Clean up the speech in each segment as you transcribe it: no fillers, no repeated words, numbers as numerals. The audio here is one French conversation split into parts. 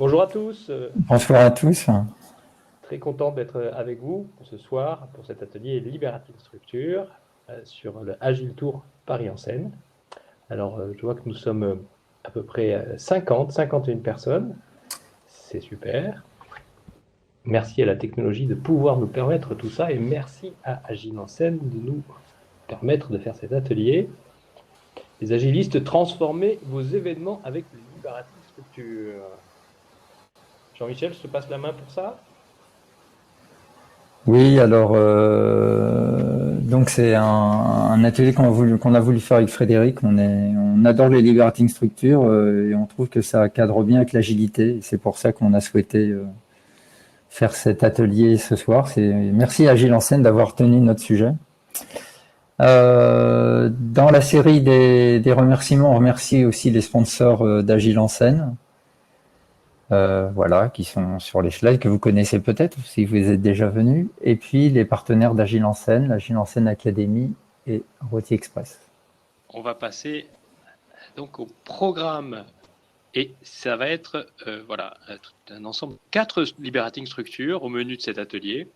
Bonjour à tous, Bonsoir à tous. très content d'être avec vous pour ce soir pour cet atelier Liberating Structure sur le Agile Tour Paris en Seine. Alors, je vois que nous sommes à peu près 51 personnes, c'est super. Merci à la technologie de pouvoir nous permettre tout ça et merci à Agile en Seine de nous permettre de faire cet atelier. Les agilistes, transformez vos événements avec le Liberating Structure. Jean-Michel, je te passe la main pour ça. Oui, alors donc c'est un atelier qu'on a voulu faire avec Frédéric. On adore les liberating structures et on trouve que ça cadre bien avec l'agilité. C'est pour ça qu'on a souhaité faire cet atelier ce soir. Merci à Gilles Enseigne d'avoir tenu notre sujet. Dans la série des remerciements, on remercie aussi les sponsors d'Agile en Seine. Voilà, qui sont sur les slides que vous connaissez peut-être si vous êtes déjà venus, et puis les partenaires d'Agile en Seine, l'Agile en Seine Academy et Rôti Express. On va passer donc au programme et ça va être voilà, un ensemble de 4 liberating structures au menu de cet atelier.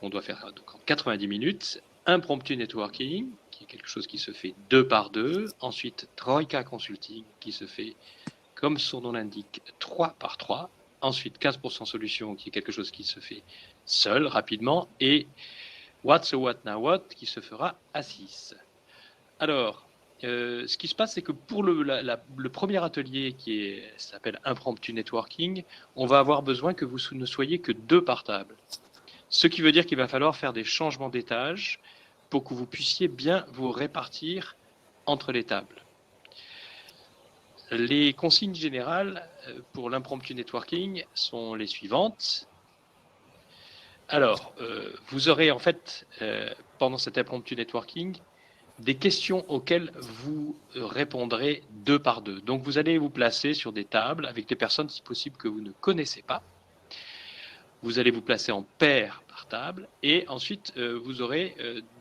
On doit faire donc en 90 minutes. Impromptu networking, qui est quelque chose qui se fait 2 par 2. Ensuite, Troika Consulting, qui se fait, comme son nom l'indique, 3 par 3. Ensuite, 15% solution, qui est quelque chose qui se fait seul, rapidement. Et What's a What Now What, qui se fera à 6. Alors, ce qui se passe, c'est que pour le premier atelier qui s'appelle Impromptu Networking, on va avoir besoin que vous ne soyez que 2 par table. Ce qui veut dire qu'il va falloir faire des changements d'étage pour que vous puissiez bien vous répartir entre les tables. Les consignes générales pour l'impromptu networking sont les suivantes. Alors, vous aurez en fait, pendant cet impromptu networking, des questions auxquelles vous répondrez 2 par 2. Donc, vous allez vous placer sur des tables avec des personnes, si possible, que vous ne connaissez pas. Vous allez vous placer en paire par table et ensuite, vous aurez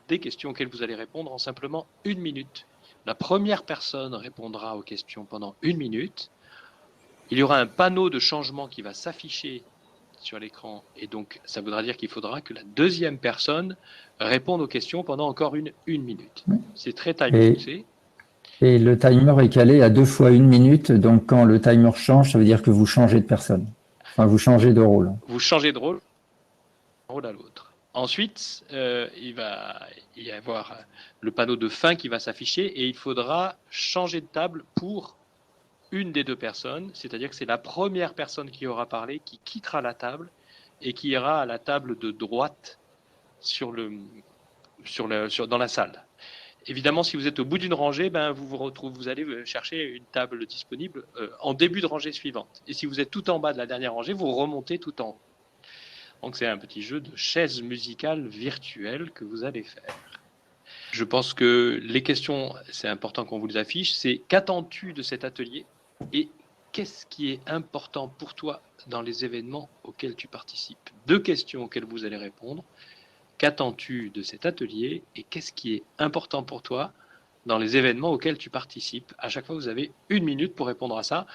des questions auxquelles vous allez répondre en simplement 1 minute. La première personne répondra aux questions pendant 1 minute. Il y aura un panneau de changement qui va s'afficher sur l'écran et donc ça voudra dire qu'il faudra que la deuxième personne réponde aux questions pendant encore une minute. C'est très time-boxé. Et le timer est calé à 2 fois 1 minute, donc quand le timer change, ça veut dire que vous changez de personne. Enfin, vous changez de rôle. Vous changez de rôle à l'autre. Ensuite, il va y avoir le panneau de fin qui va s'afficher et il faudra changer de table pour une des 2 personnes, c'est-à-dire que c'est la première personne qui aura parlé qui quittera la table et qui ira à la table de droite dans la salle. Évidemment, si vous êtes au bout d'une rangée, ben, vous allez chercher une table disponible en début de rangée suivante. Et si vous êtes tout en bas de la dernière rangée, vous remontez tout en haut. Donc c'est un petit jeu de chaises musicales virtuelles que vous allez faire. Je pense que les questions, c'est important qu'on vous les affiche, c'est qu'attends-tu de cet atelier et qu'est-ce qui est important pour toi dans les événements auxquels tu participes. 2 questions auxquelles vous allez répondre. Qu'attends-tu de cet atelier et qu'est-ce qui est important pour toi dans les événements auxquels tu participes. À chaque fois, vous avez 1 minute pour répondre à ça.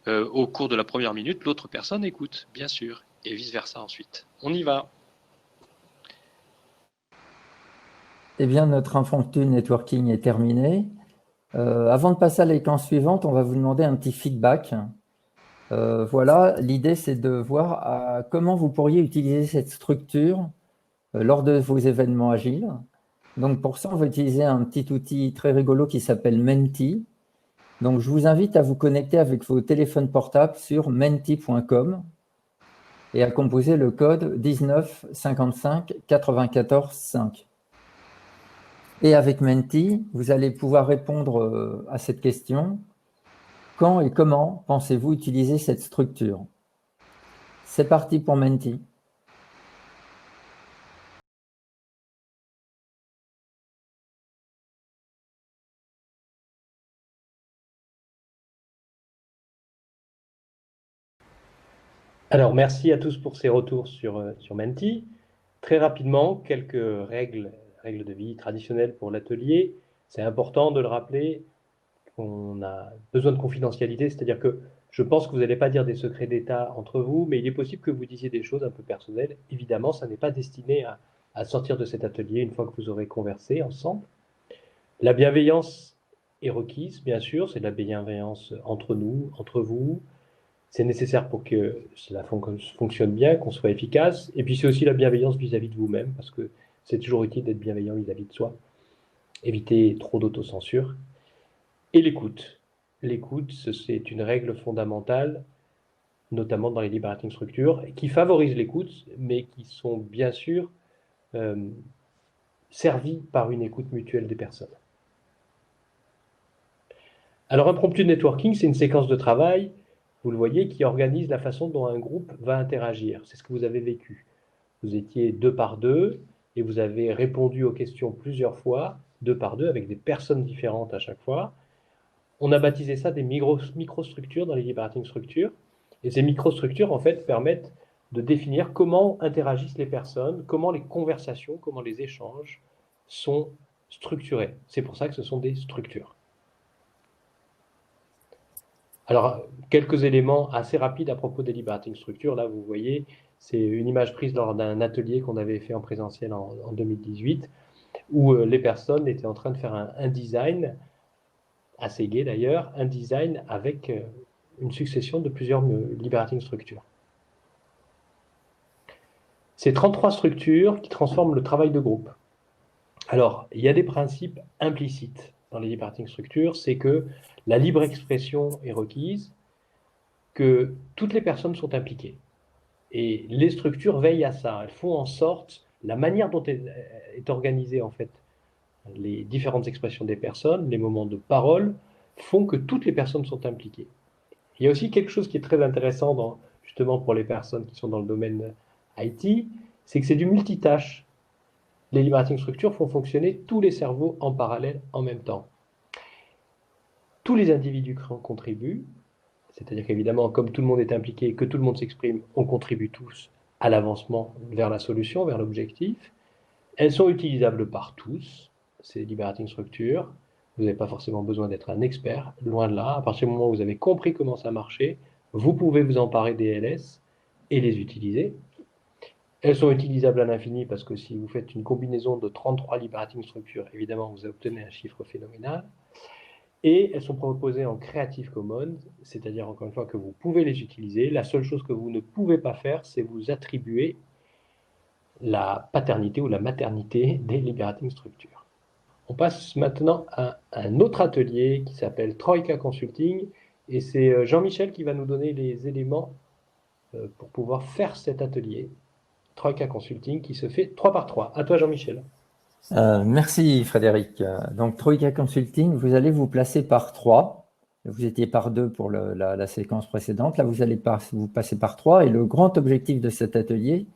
Au cours de la première minute, l'autre personne écoute, bien sûr, et vice-versa ensuite. On y va. Eh bien, notre impromptu networking est terminé. Avant de passer à l'écran suivante, on va vous demander un petit feedback. Voilà, l'idée c'est de voir comment vous pourriez utiliser cette structure lors de vos événements agiles. Donc pour ça, on va utiliser un petit outil très rigolo qui s'appelle Menti. Donc je vous invite à vous connecter avec vos téléphones portables sur menti.com et à composer le code 19 55 94 5. Et avec Menti, vous allez pouvoir répondre à cette question. Quand et comment pensez-vous utiliser cette structure? C'est parti pour Menti. Alors, merci à tous pour ces retours sur Menti. Très rapidement, quelques règles de vie traditionnelles pour l'atelier. C'est important de le rappeler qu'on a besoin de confidentialité, c'est-à-dire que Je pense que vous n'allez pas dire des secrets d'État entre vous, mais il est possible que vous disiez des choses un peu personnelles. Évidemment, ça n'est pas destiné à sortir de cet atelier une fois que vous aurez conversé ensemble. La bienveillance est requise, bien sûr, c'est de la bienveillance entre nous, entre vous. C'est nécessaire pour que cela fonctionne bien, qu'on soit efficace. Et puis c'est aussi la bienveillance vis-à-vis de vous-même, parce que c'est toujours utile d'être bienveillant vis-à-vis de soi. Éviter trop d'autocensure. Et l'écoute. L'écoute, c'est une règle fondamentale, notamment dans les liberating structures, qui favorisent l'écoute, mais qui sont bien sûr servies par une écoute mutuelle des personnes. Alors, un promptu networking, c'est une séquence de travail, vous le voyez, qui organise la façon dont un groupe va interagir. C'est ce que vous avez vécu. Vous étiez 2 par 2 et vous avez répondu aux questions plusieurs fois, 2 par 2, avec des personnes différentes à chaque fois. On a baptisé ça des microstructures dans les liberating structures. Et ces microstructures, en fait, permettent de définir comment interagissent les personnes, comment les conversations, comment les échanges sont structurés. C'est pour ça que ce sont des structures. Alors, quelques éléments assez rapides à propos des liberating structures. Là, vous voyez, c'est une image prise lors d'un atelier qu'on avait fait en présentiel en 2018, où les personnes étaient en train de faire un design, assez gai d'ailleurs, un design avec une succession de plusieurs liberating structures. C'est 33 structures qui transforment le travail de groupe. Alors, il y a des principes implicites dans les liberating structures, c'est que la libre expression est requise, que toutes les personnes sont impliquées. Et les structures veillent à ça. Elles font en sorte, la manière dont est organisée en fait les différentes expressions des personnes, les moments de parole, font que toutes les personnes sont impliquées. Il y a aussi quelque chose qui est très intéressant justement pour les personnes qui sont dans le domaine IT, c'est que c'est du multitâche. Les liberating structures font fonctionner tous les cerveaux en parallèle en même temps. Tous les individus contribuent, c'est-à-dire qu'évidemment, comme tout le monde est impliqué et que tout le monde s'exprime, on contribue tous à l'avancement vers la solution, vers l'objectif. Elles sont utilisables par tous, ces liberating structures. Vous n'avez pas forcément besoin d'être un expert, loin de là. À partir du moment où vous avez compris comment ça marchait, vous pouvez vous emparer des LS et les utiliser. Elles sont utilisables à l'infini parce que si vous faites une combinaison de 33 liberating structures, évidemment, vous obtenez un chiffre phénoménal. Et elles sont proposées en Creative Commons, c'est-à-dire encore une fois que vous pouvez les utiliser. La seule chose que vous ne pouvez pas faire, c'est vous attribuer la paternité ou la maternité des liberating structures. On passe maintenant à un autre atelier qui s'appelle Troika Consulting, et c'est Jean-Michel qui va nous donner les éléments pour pouvoir faire cet atelier. Troika Consulting qui se fait 3 par 3. À toi Jean-Michel. Merci Frédéric. Donc Troika Consulting, vous allez vous placer par 3. Vous étiez par 2 pour la séquence précédente. Là, vous allez vous passer par 3. Et le grand objectif de cet atelier,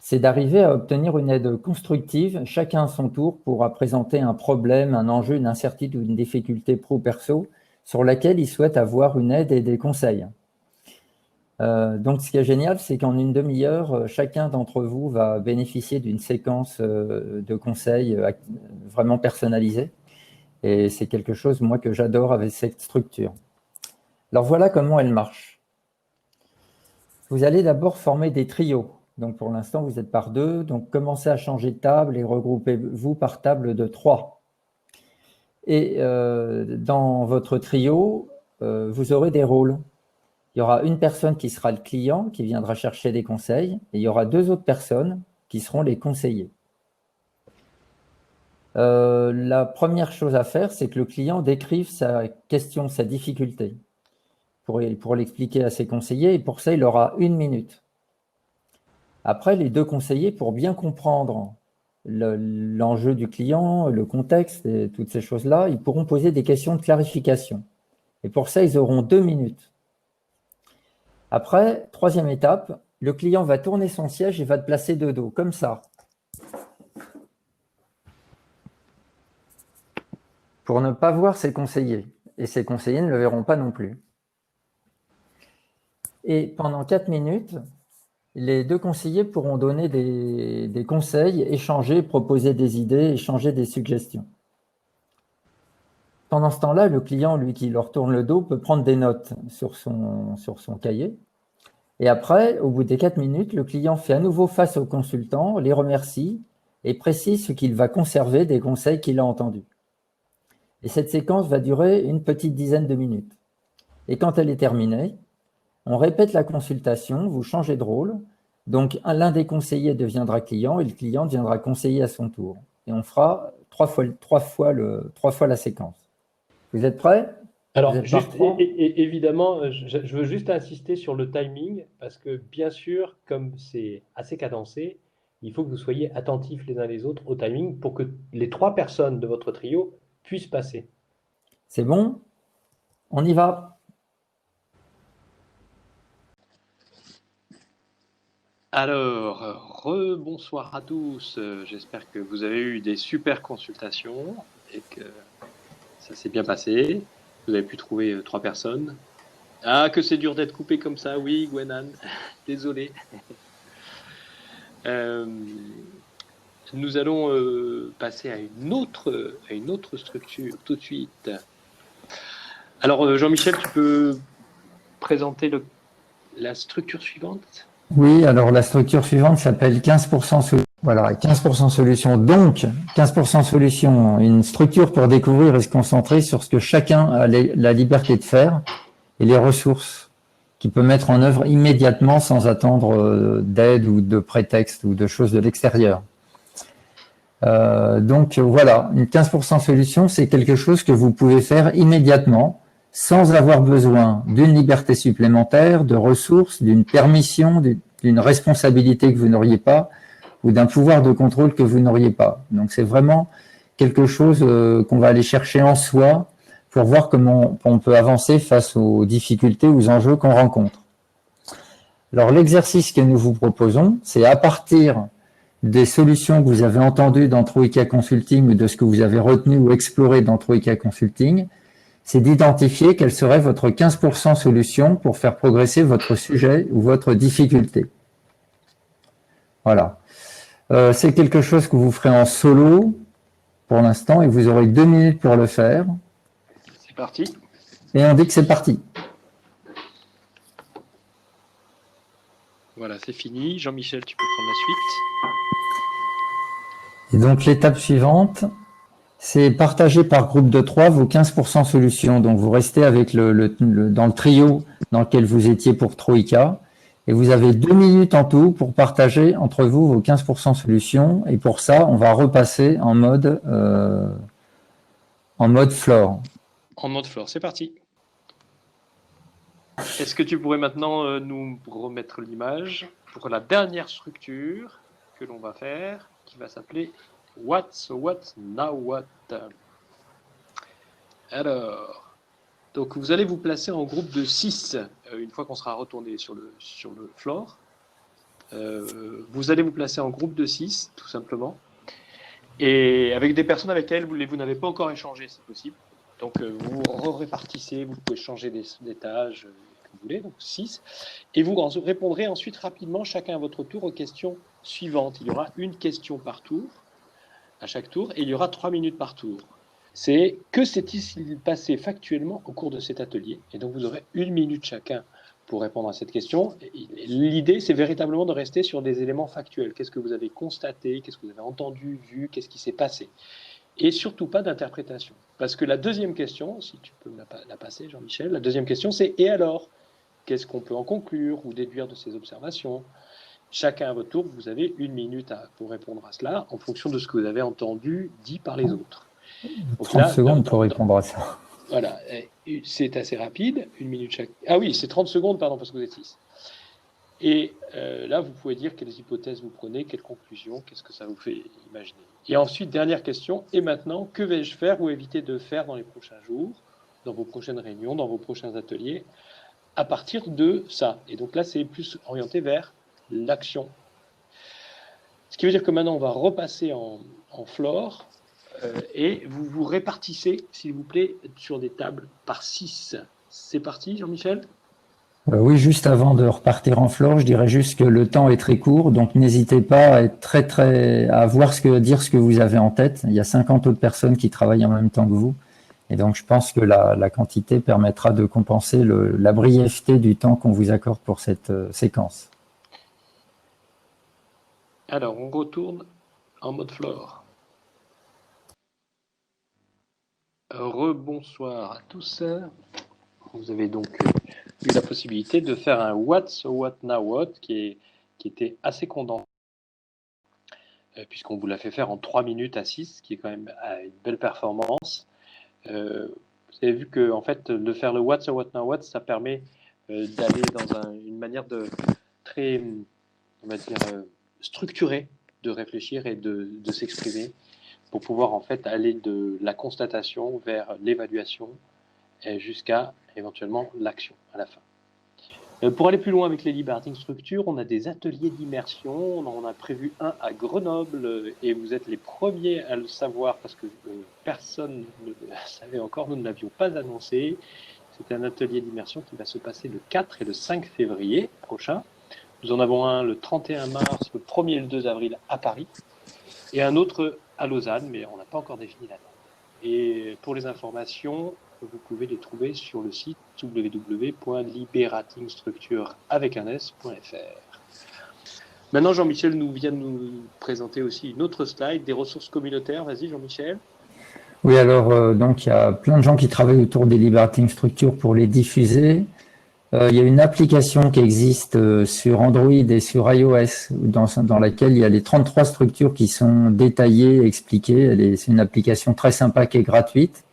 c'est d'arriver à obtenir une aide constructive, chacun à son tour, pour présenter un problème, un enjeu, une incertitude ou une difficulté pro-perso sur laquelle il souhaite avoir une aide et des conseils. Donc, ce qui est génial, c'est qu'en une demi-heure, chacun d'entre vous va bénéficier d'une séquence de conseils vraiment personnalisée. Et c'est quelque chose, moi, que j'adore avec cette structure. Alors, voilà comment elle marche. Vous allez d'abord former des trios. Donc, pour l'instant, vous êtes par 2. Donc, commencez à changer de table et regroupez-vous par table de 3. Et dans votre trio, vous aurez des rôles. Il y aura une personne qui sera le client, qui viendra chercher des conseils, et il y aura 2 autres personnes qui seront les conseillers. La première chose à faire, c'est que le client décrive sa question, sa difficulté, pour l'expliquer à ses conseillers, et pour ça, il aura 1 minute. Après, les 2 conseillers, pour bien comprendre l'enjeu du client, le contexte et toutes ces choses-là, ils pourront poser des questions de clarification. Et pour ça, ils auront 2 minutes. Après, 3e étape, le client va tourner son siège et va te placer de dos, comme ça, pour ne pas voir ses conseillers. Et ses conseillers ne le verront pas non plus. Et pendant 4 minutes, les 2 conseillers pourront donner des conseils, échanger, proposer des idées, échanger des suggestions. Pendant ce temps-là, le client, lui, qui leur tourne le dos, peut prendre des notes sur son cahier. Et après, au bout des 4 minutes, le client fait à nouveau face au consultant, les remercie et précise ce qu'il va conserver des conseils qu'il a entendus. Et cette séquence va durer une petite dizaine de minutes. Et quand elle est terminée, on répète la consultation, vous changez de rôle. Donc, l'un des conseillers deviendra client et le client deviendra conseiller à son tour. Et on fera trois fois la séquence. Vous êtes prêts? Alors, Vous êtes juste, partant évidemment, je veux juste insister sur le timing, parce que bien sûr, comme c'est assez cadencé, il faut que vous soyez attentifs les uns les autres au timing pour que les 3 personnes de votre trio puissent passer. C'est bon? On y va. Alors, rebonsoir à tous. J'espère que vous avez eu des super consultations et que ça s'est bien passé. Vous avez pu trouver 3 personnes. Ah, que c'est dur d'être coupé comme ça. Oui, Gwenan, désolé. Nous allons passer à une autre structure tout de suite. Alors, Jean-Michel, tu peux présenter la structure suivante? Oui, alors la structure suivante s'appelle 15% solution. Voilà, 15% solution. Donc, 15% solution, une structure pour découvrir et se concentrer sur ce que chacun a la liberté de faire et les ressources qu'il peut mettre en œuvre immédiatement sans attendre d'aide ou de prétexte ou de choses de l'extérieur. Donc voilà, une 15% solution, c'est quelque chose que vous pouvez faire immédiatement sans avoir besoin d'une liberté supplémentaire, de ressources, d'une permission, d'une responsabilité que vous n'auriez pas ou d'un pouvoir de contrôle que vous n'auriez pas. Donc c'est vraiment quelque chose qu'on va aller chercher en soi pour voir comment on peut avancer face aux difficultés, aux enjeux qu'on rencontre. Alors l'exercice que nous vous proposons, c'est à partir des solutions que vous avez entendues dans Troika Consulting ou de ce que vous avez retenu ou exploré dans Troika Consulting, c'est d'identifier quelle serait votre 15% solution pour faire progresser votre sujet ou votre difficulté. Voilà. C'est quelque chose que vous ferez en solo pour l'instant et vous aurez 2 minutes pour le faire. C'est parti. Et on dit que c'est parti. Voilà, c'est fini. Jean-Michel, tu peux prendre la suite. Et donc l'étape suivante, c'est partager par groupe de 3 vos 15% solutions. Donc vous restez avec dans le trio dans lequel vous étiez pour Troika. Et vous avez 2 minutes en tout pour partager entre vous vos 15% solutions. Et pour ça, on va repasser en mode floor. En mode floor, c'est parti. Est-ce que tu pourrais maintenant nous remettre l'image pour la dernière structure que l'on va faire, qui va s'appeler What, so what, now what? Alors, donc vous allez vous placer en groupe de 6 une fois qu'on sera retourné sur le floor. Vous allez vous placer en groupe de 6, tout simplement, et avec des personnes avec lesquelles vous n'avez pas encore échangé, si possible. Donc vous répartissez, vous pouvez changer des tâches que vous voulez, donc 6, et vous répondrez ensuite rapidement, chacun à votre tour, aux questions suivantes. Il y aura une question par tour, à chaque tour, et il y aura 3 minutes par tour. C'est que s'est-il passé factuellement au cours de cet atelier? Et donc vous aurez 1 minute chacun pour répondre à cette question. L'idée, c'est véritablement de rester sur des éléments factuels. Qu'est-ce que vous avez constaté? Qu'est-ce que vous avez entendu, vu? Qu'est-ce qui s'est passé? Et surtout pas d'interprétation. Parce que la deuxième question, si tu peux la passer, Jean-Michel, la deuxième question, c'est « Et alors ?» Qu'est-ce qu'on peut en conclure ou déduire de ces observations? Chacun à votre tour, vous avez 1 minute pour répondre à cela en fonction de ce que vous avez entendu dit par les autres. Donc 30 secondes pour répondre à ça. Voilà, c'est assez rapide, 1 minute chaque. Ah oui, c'est 30 secondes, pardon, parce que vous êtes 6. Et là, vous pouvez dire quelles hypothèses vous prenez, quelles conclusions, qu'est-ce que ça vous fait imaginer. Et ensuite, dernière question, et maintenant, que vais-je faire ou éviter de faire dans les prochains jours, dans vos prochaines réunions, dans vos prochains ateliers, à partir de ça? Et donc là, c'est plus orienté vers l'action. Ce qui veut dire que maintenant, on va repasser en floor et vous vous répartissez, s'il vous plaît, sur des tables par 6. C'est parti, Jean-Michel? Oui, juste avant de repartir en floor, je dirais juste que le temps est très court, donc n'hésitez pas à être à dire ce que vous avez en tête. Il y a 50 autres personnes qui travaillent en même temps que vous. Et donc, je pense que la quantité permettra de compenser la brièveté du temps qu'on vous accorde pour cette séquence. Alors, on retourne en mode Flore. Rebonsoir à tous. Vous avez donc eu la possibilité de faire un What, So What, Now What qui était assez condensé, puisqu'on vous l'a fait faire en 3 minutes à 6, ce qui est quand même une belle performance. Vous avez vu que en fait, de faire le What, So What, Now What, ça permet d'aller dans une manière très, on va dire, structurée de réfléchir et de s'exprimer pour pouvoir en fait aller de la constatation vers l'évaluation jusqu'à éventuellement l'action à la fin. Pour aller plus loin avec les liberating structures, on a des ateliers d'immersion. On en a prévu un à Grenoble et vous êtes les premiers à le savoir parce que personne ne le savait encore, nous ne l'avions pas annoncé. C'est un atelier d'immersion qui va se passer le 4 et le 5 février prochain. Nous en avons un le 31 mars, le 1er et le 2 avril à Paris et un autre à Lausanne, mais on n'a pas encore défini la date. Et pour les informations, vous pouvez les trouver sur le site www.liberatingstructure.fr. Maintenant, Jean-Michel vient de nous présenter aussi une autre slide des ressources communautaires. Vas-y, Jean-Michel. Oui, alors, donc, il y a plein de gens qui travaillent autour des liberating structures pour les diffuser. Il y a une application qui existe sur Android et sur iOS dans laquelle il y a les 33 structures qui sont détaillées, expliquées. C'est une application très sympa qui est gratuite.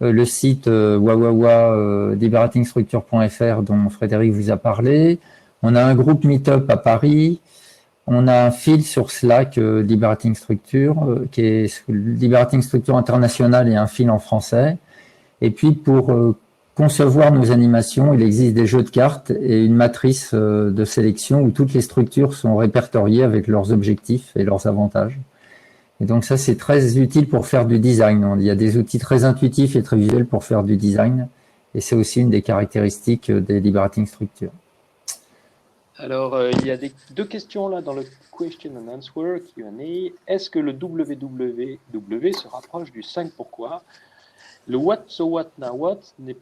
Le site liberatingstructure.fr dont Frédéric vous a parlé. On a un groupe Meetup à Paris. On a un fil sur Slack Liberating Structure qui est Liberating Structure International et un fil en français. Et puis pour concevoir nos animations, il existe des jeux de cartes et une matrice de sélection où toutes les structures sont répertoriées avec leurs objectifs et leurs avantages. Et donc ça, c'est très utile pour faire du design. Il y a des outils très intuitifs et très visuels pour faire du design. Et c'est aussi une des caractéristiques des liberating structures. Alors, il y a deux questions là dans le question and answer Q&A. Est-ce que le WWW se rapproche du 5 pourquoi? Le What, So What, Now What n'est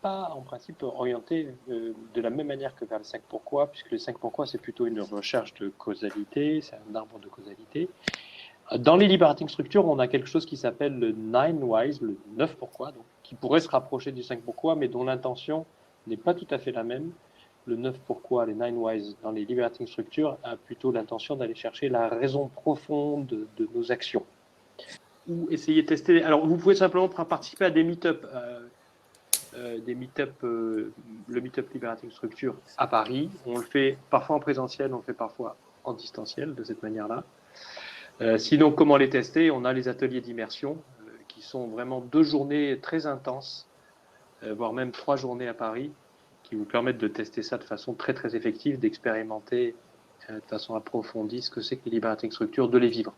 pas en principe orienté de la même manière que vers le 5 pourquoi, puisque le 5 pourquoi, c'est plutôt une recherche de causalité, c'est un arbre de causalité. Dans les liberating structures, on a quelque chose qui s'appelle le 9 whys, le 9 pourquoi, donc, qui pourrait se rapprocher du 5 pourquoi, mais dont l'intention n'est pas tout à fait la même. Le 9 pourquoi, les 9 whys dans les liberating structures a plutôt l'intention d'aller chercher la raison profonde de nos actions. Ou essayer de tester. Alors, vous pouvez simplement participer à des meet-up. Le meet-up liberating structure à Paris. On le fait parfois en présentiel, on le fait parfois en distanciel, de cette manière-là. Sinon, comment les tester? On a les ateliers d'immersion qui sont vraiment 2 journées très intenses, voire même 3 journées à Paris, qui vous permettent de tester ça de façon très très effective, d'expérimenter de façon approfondie ce que c'est que les liberating structures, de les vivre.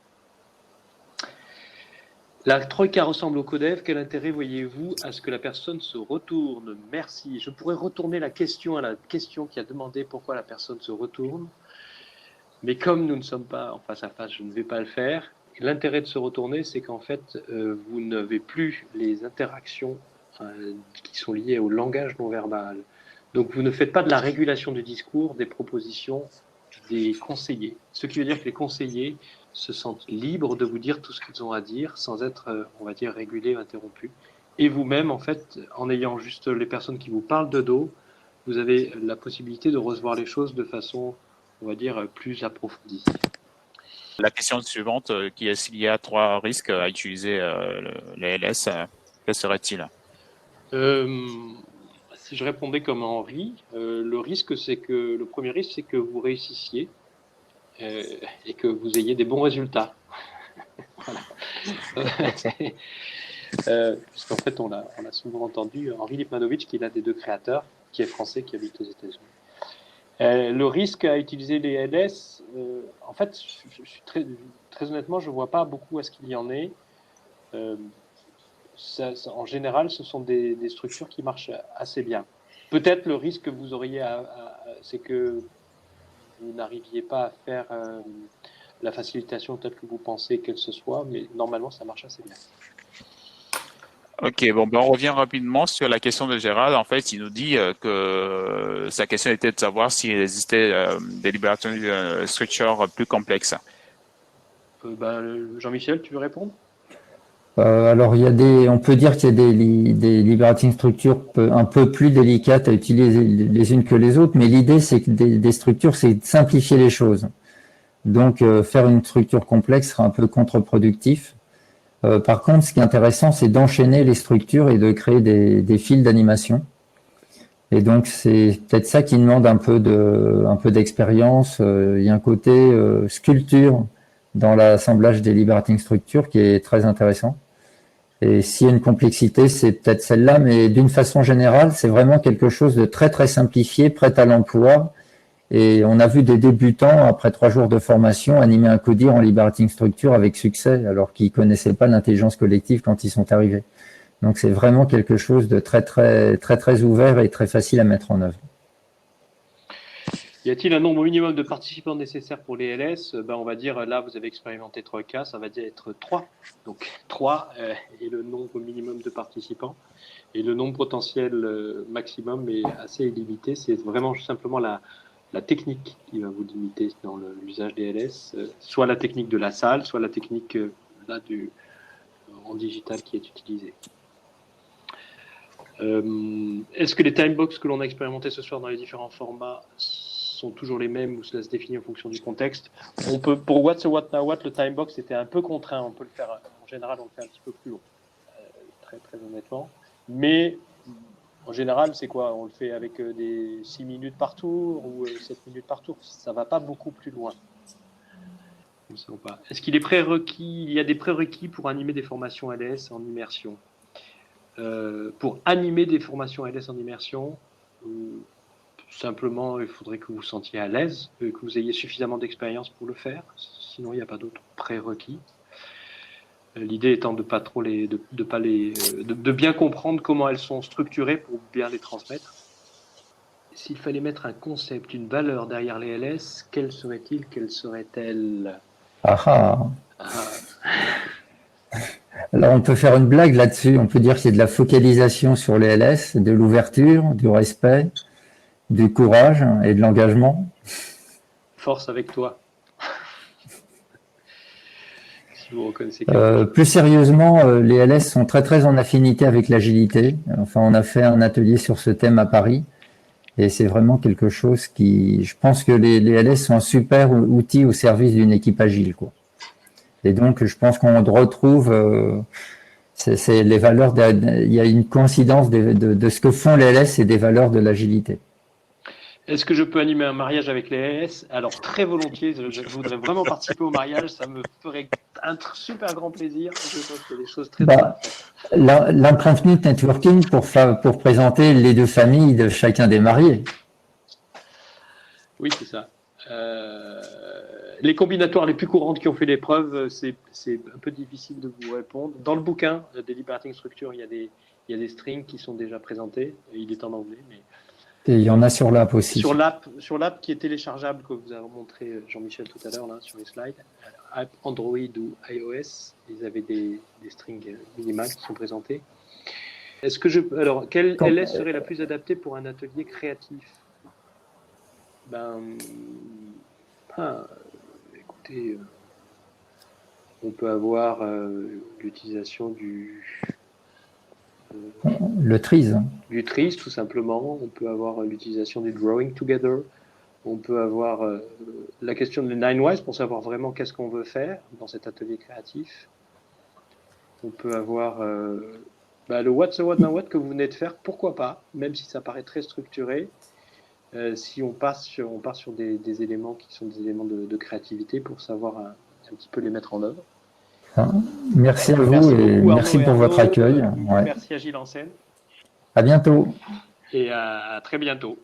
La Troïka ressemble au Codev. Quel intérêt voyez-vous à ce que la personne se retourne? Merci. Je pourrais retourner la question à la question qui a demandé pourquoi la personne se retourne. Mais comme nous ne sommes pas en face à face, je ne vais pas le faire. L'intérêt de se retourner, c'est qu'en fait, vous n'avez plus les interactions qui sont liées au langage non verbal. Donc, vous ne faites pas de la régulation du discours, des propositions des conseillers. Ce qui veut dire que les conseillers se sentent libres de vous dire tout ce qu'ils ont à dire sans être, on va dire, régulés ou interrompus. Et vous-même, en fait, en ayant juste les personnes qui vous parlent de dos, vous avez la possibilité de recevoir les choses de façon, on va dire, plus approfondie. La question suivante, qui est s'il y a 3 risques à utiliser les LS, quels seraient-ils? Si je répondais comme Henri, le premier risque, c'est que vous réussissiez et que vous ayez des bons résultats. Puisqu'en fait, on a souvent entendu Henri Lipmanovic, qui est l'un des 2 créateurs, qui est français, qui habite aux États-Unis. Le risque à utiliser les LS, en fait, je suis très honnêtement, je ne vois pas beaucoup à ce qu'il y en ait. En général, ce sont des structures qui marchent assez bien. Peut-être le risque que vous auriez, c'est que vous n'arriviez pas à faire la facilitation telle que vous pensez qu'elle se soit, mais normalement, ça marche assez bien. Ok, bon, ben on revient rapidement sur la question de Gérald. En fait, il nous dit que sa question était de savoir s'il existait des liberating structures plus complexes. Jean-Michel, tu veux répondre? Alors, on peut dire qu'il y a des liberating structures un peu plus délicates à utiliser les unes que les autres, mais l'idée, c'est que des structures, c'est de simplifier les choses. Donc, faire une structure complexe sera un peu contre-productif. Par contre, ce qui est intéressant, c'est d'enchaîner les structures et de créer des fils d'animation. Et donc, c'est peut-être ça qui demande un peu d'expérience. Il y a un côté sculpture dans l'assemblage des liberating structures qui est très intéressant. Et s'il y a une complexité, c'est peut-être celle-là, mais d'une façon générale, c'est vraiment quelque chose de très très simplifié, prêt à l'emploi. Et on a vu des débutants, après 3 jours de formation, animer un codir en liberating structure avec succès, alors qu'ils connaissaient pas l'intelligence collective quand ils sont arrivés. Donc c'est vraiment quelque chose de très très très très ouvert et très facile à mettre en œuvre. Y a-t-il un nombre minimum de participants nécessaire pour les LS? On va dire, là, vous avez expérimenté 3 cas, ça va être 3. Donc 3 est le nombre minimum de participants. Et le nombre potentiel maximum est assez limité. C'est vraiment simplement la technique qui va vous limiter dans l'usage des LS. Soit la technique de la salle, soit la technique en digital qui est utilisée. Est-ce que les timebox que l'on a expérimentés ce soir dans les différents formats sont toujours les mêmes ou cela se définit en fonction du contexte? Pour What's a What Now What, le timebox était un peu contraint. On peut le faire, en général, on le fait un petit peu plus long, très très honnêtement. Mais en général, c'est quoi? On le fait avec des 6 minutes par tour ou 7 minutes par tour. Ça ne va pas beaucoup plus loin. Est-ce qu'il est prérequis? Il y a des prérequis pour animer des formations LS en immersion. Pour animer des formations LS en immersion, simplement, il faudrait que vous vous sentiez à l'aise, que vous ayez suffisamment d'expérience pour le faire. Sinon, il n'y a pas d'autres prérequis. L'idée étant de bien comprendre comment elles sont structurées pour bien les transmettre. S'il fallait mettre un concept, une valeur derrière les LS, quelle serait-il? Quelle serait-elle? Alors on peut faire une blague là-dessus. On peut dire que c'est de la focalisation sur les LS, de l'ouverture, du respect, du courage et de l'engagement. Force avec toi. Vous reconnaissez plus sérieusement, les LS sont très très en affinité avec l'agilité. Enfin, on a fait un atelier sur ce thème à Paris et c'est vraiment quelque chose qui, je pense que les LS sont un super outil au service d'une équipe agile, quoi. Et donc, je pense qu'on retrouve c'est les valeurs. Il y a une coïncidence de ce que font les LS et des valeurs de l'agilité. Est-ce que je peux animer un mariage avec les LS? Alors, très volontiers, je voudrais vraiment participer au mariage, ça me ferait un super grand plaisir. Je pense qu'il y a des choses très l'Imprint Networking pour présenter les 2 familles de chacun des mariés. Oui, c'est ça. Les combinatoires les plus courantes qui ont fait l'épreuve, c'est un peu difficile de vous répondre. Dans le bouquin des Liberating Structures, il y a des strings qui sont déjà présentés. Il est en anglais, mais... Et il y en a sur l'app aussi. Sur l'app qui est téléchargeable, que vous avez montré Jean-Michel tout à l'heure là sur les slides, app Android ou iOS, ils avaient des strings minimales qui sont présentés. Alors, quelle LS serait la plus adaptée pour un atelier créatif? Écoutez, on peut avoir l'utilisation le TRIZ. Du TRIZ, tout simplement. On peut avoir l'utilisation du Drawing Together. On peut avoir la question de 9wise pour savoir vraiment qu'est-ce qu'on veut faire dans cet atelier créatif. On peut avoir le What's a What Now What que vous venez de faire, pourquoi pas, même si ça paraît très structuré. Si on part sur des éléments qui sont des éléments de créativité pour savoir un petit peu les mettre en œuvre. Merci à vous et merci pour votre accueil. Merci à Gilles Ansen. À bientôt. Et à très bientôt.